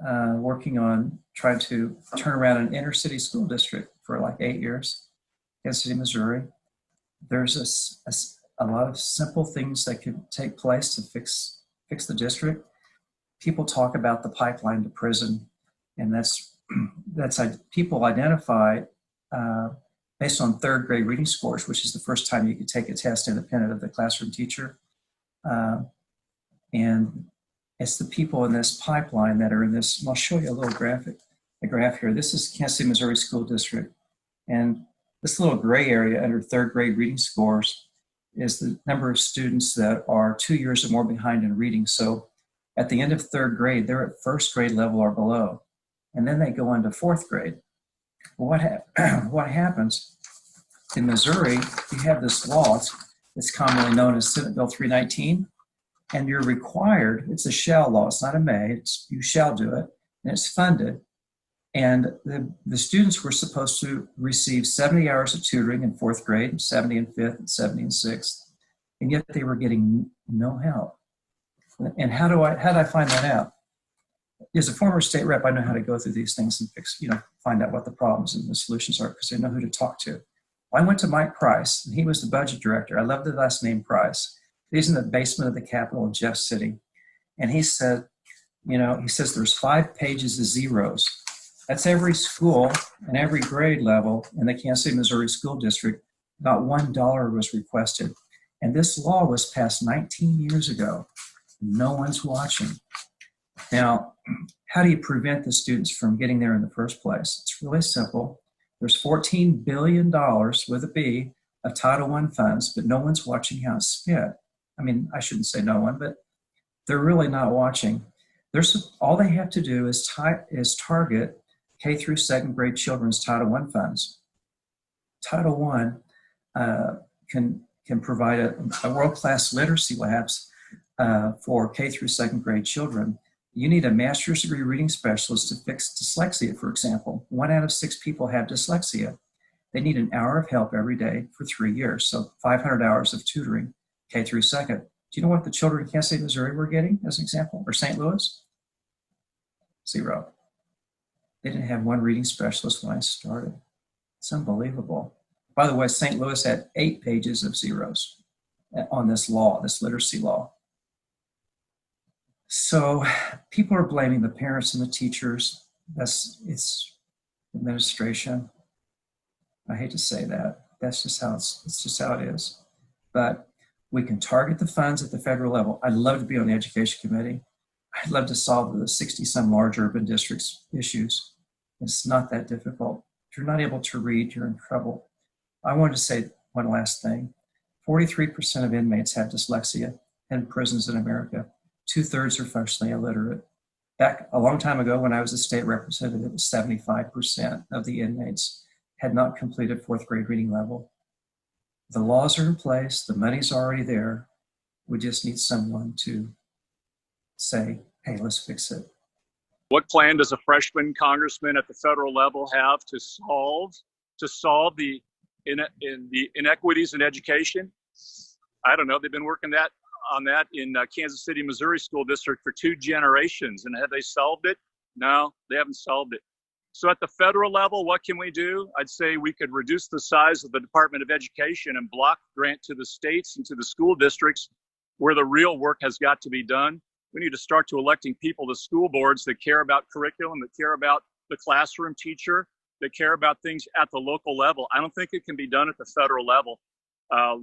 working on trying to turn around an inner city school district for like 8 years, Kansas City, Missouri. There's a lot of simple things that could take place to fix the district. People talk about the pipeline to prison, and that's people identify based on third grade reading scores, which is the first time you could take a test independent of the classroom teacher. And it's the people in this pipeline that are in this, and I'll show you a graph here. This is Kansas City, Missouri School District. And this little gray area under third grade reading scores is the number of students that are 2 years or more behind in reading. So at the end of third grade, they're at first grade level or below. And then they go on to fourth grade. Well, what happens in Missouri, you have this law, it's commonly known as Senate Bill 319, and you're required, it's a shall law, it's not a may, it's you shall do it, and it's funded. And the students were supposed to receive 70 hours of tutoring in fourth grade, 70 in fifth, and 70 in sixth, and yet they were getting no help. And how did I find that out? As a former state rep, I know how to go through these things and find out what the problems and the solutions are because I know who to talk to. Well, I went to Mike Price, and he was the budget director. I love the last name Price. He's in the basement of the Capitol in Jeff City. And he said, he says there's 5 pages of zeros. That's every school and every grade level in the Kansas City, Missouri School District. About $1 was requested. And this law was passed 19 years ago. No one's watching. Now, how do you prevent the students from getting there in the first place? It's really simple. There's $14 billion with a B of Title I funds, but no one's watching how it's spent. I mean, I shouldn't say no one, but they're really not watching. All they have to do is target K through second grade children's Title I funds. Title I can provide a world-class literacy labs for K through second grade children. You need a master's degree reading specialist to fix dyslexia, for example. 1 out of 6 people have dyslexia. They need an hour of help every day for 3 years, so 500 hours of tutoring, K through second. Do you know what the children in Kansas City, Missouri were getting, as an example, or St. Louis? 0. They didn't have 1 reading specialist when I started. It's unbelievable. By the way, St. Louis had 8 pages of zeros on this law, this literacy law. So people are blaming the parents and the teachers. It's administration. I hate to say that. That's just how it's just how it is. But we can target the funds at the federal level. I'd love to be on the education committee. I'd love to solve the 60-some large urban districts issues. It's not that difficult. If you're not able to read, you're in trouble. I wanted to say one last thing. 43% of inmates have dyslexia in prisons in America. 2/3 are functionally illiterate. Back a long time ago when I was a state representative, it was 75% of the inmates had not completed 4th grade reading level. The laws are in place, the money's already there. We just need someone to say, hey, let's fix it. What plan does a freshman congressman at the federal level have to solve the inequities in education? I don't know. They've been working on that in Kansas City, Missouri School District for 2 generations. And have they solved it? No, they haven't solved it. So at the federal level, what can we do? I'd say we could reduce the size of the Department of Education and block grant to the states and to the school districts where the real work has got to be done. We need to start to electing people to school boards that care about curriculum, that care about the classroom teacher, that care about things at the local level. I don't think it can be done at the federal level.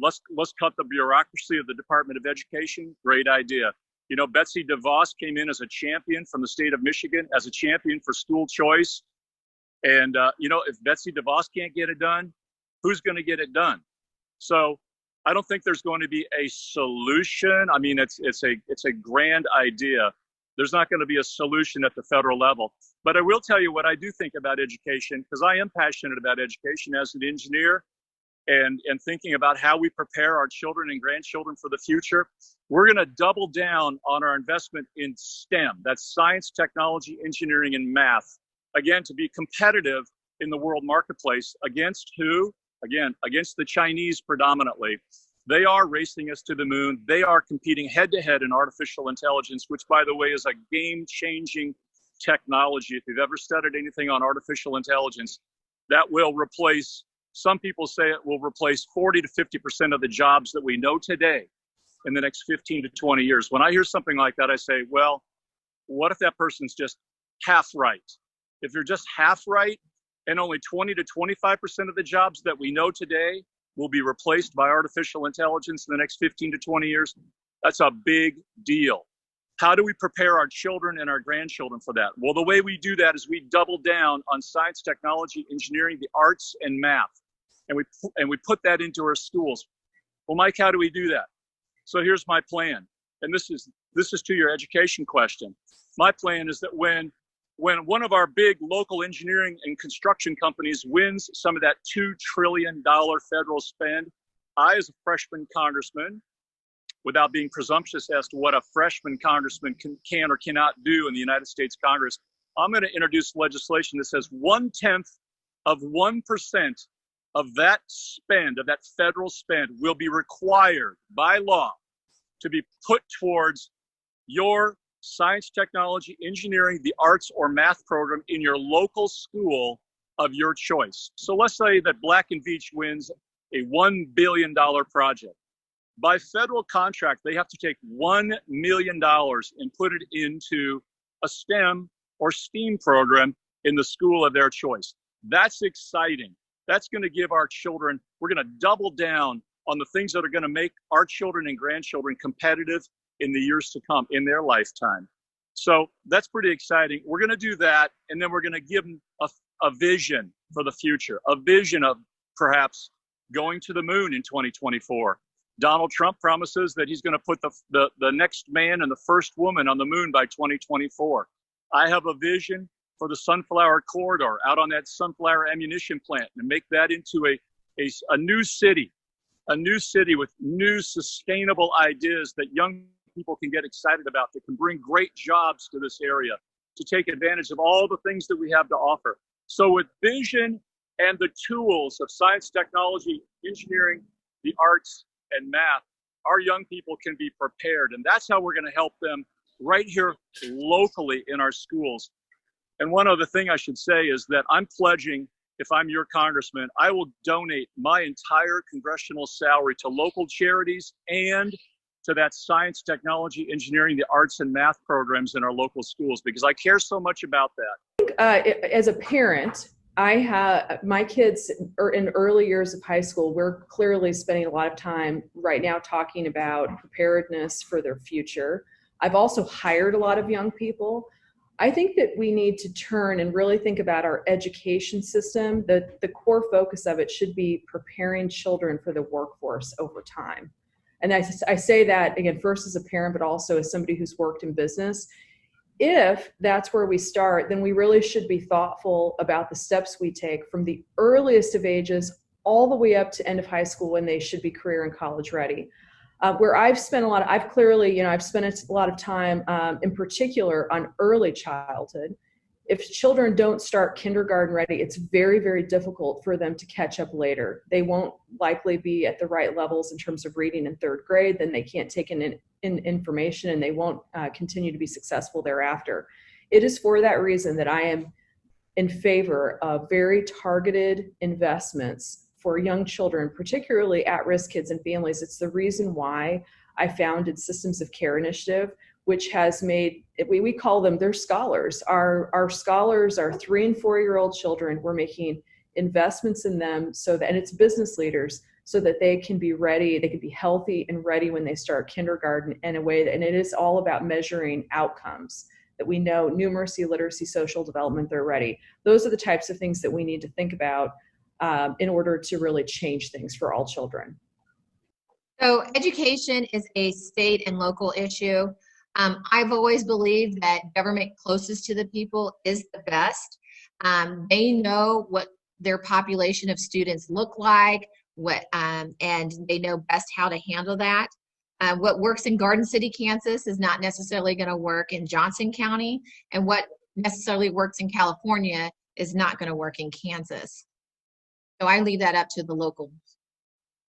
Let's cut the bureaucracy of the Department of Education. Great idea. You know, Betsy DeVos came in as a champion from the state of Michigan, as a champion for school choice. And, if Betsy DeVos can't get it done, who's going to get it done? So I don't think there's going to be a solution. I mean, it's a grand idea. There's not going to be a solution at the federal level. But I will tell you what I do think about education, because I am passionate about education as an engineer and thinking about how we prepare our children and grandchildren for the future. We're going to double down on our investment in STEM. That's science, technology, engineering, and math. Again, to be competitive in the world marketplace against who? Again, against the Chinese predominantly. They are racing us to the moon. They are competing head to head in artificial intelligence, which, by the way, is a game-changing technology, if you've ever studied anything on artificial intelligence, that will replace, some people say it will replace 40 to 50% of the jobs that we know today in the next 15 to 20 years. When I hear something like that, I say, well, what if that person's just half right? If you're just half right and only 20 to 25% of the jobs that we know today will be replaced by artificial intelligence in the next 15 to 20 years, that's a big deal. How do we prepare our children and our grandchildren for that? Well, the way we do that is we double down on science, technology, engineering, the arts, and math. And we put that into our schools. Well, Mike, how do we do that? So here's my plan. And this is to your education question. My plan is that when one of our big local engineering and construction companies wins some of that $2 trillion federal spend, I, as a freshman congressman, without being presumptuous as to what a freshman congressman can or cannot do in the United States Congress, I'm going to introduce legislation that says 0.1% of that spend, of that federal spend, will be required by law to be put towards your science, technology, engineering, the arts, or math program in your local school of your choice. So let's say that Black and Veatch wins a $1 billion project. By federal contract, they have to take $1 million and put it into a STEM or STEAM program in the school of their choice. That's exciting. That's going to give our children, we're going to double down on the things that are going to make our children and grandchildren competitive in the years to come, in their lifetime. So that's pretty exciting. We're going to do that, and then we're going to give them a vision for the future, a vision of perhaps going to the moon in 2024. Donald Trump promises that he's going to put the next man and the first woman on the moon by 2024. I have a vision for the Sunflower Corridor out on that sunflower ammunition plant, and make that into a new city with new sustainable ideas that young people can get excited about, that can bring great jobs to this area, to take advantage of all the things that we have to offer. So with vision and the tools of science, technology, engineering, the arts, and math, our young people can be prepared. And that's how we're going to help them right here locally in our schools. And one other thing I should say is that I'm pledging, if I'm your congressman, I will donate my entire congressional salary to local charities and to that science, technology, engineering, the arts, and math programs in our local schools, because I care so much about that. As a parent, my kids are in early years of high school. We're clearly spending a lot of time right now talking about preparedness for their future. I've also hired a lot of young people. I think that we need to turn and really think about our education system. The core focus of it should be preparing children for the workforce over time. And I say that, again, first as a parent, but also as somebody who's worked in business. If that's where we start, then we really should be thoughtful about the steps we take from the earliest of ages all the way up to end of high school, when they should be career and college ready. Where I've spent a lot of time in particular on early childhood. If children don't start kindergarten ready, it's very, very difficult for them to catch up later. They won't likely be at the right levels in terms of reading in third grade. Then they can't take in information, and they won't continue to be successful thereafter. It is for that reason that I am in favor of very targeted investments for young children, particularly at-risk kids and families. It's the reason why I founded Systems of Care Initiative, which has made, we call them, they're scholars. Our scholars are 3 and 4 year old children. We're making investments in them and it's business leaders, so that they can be ready, they can be healthy and ready when they start kindergarten and it is all about measuring outcomes that we know: numeracy, literacy, social development, they're ready. Those are the types of things that we need to think about in order to really change things for all children. So education is a state and local issue. I've always believed that government closest to the people is the best. They know what their population of students look like, and they know best how to handle that. What works in Garden City, Kansas is not necessarily going to work in Johnson County, and what necessarily works in California is not going to work in Kansas. So I leave that up to the local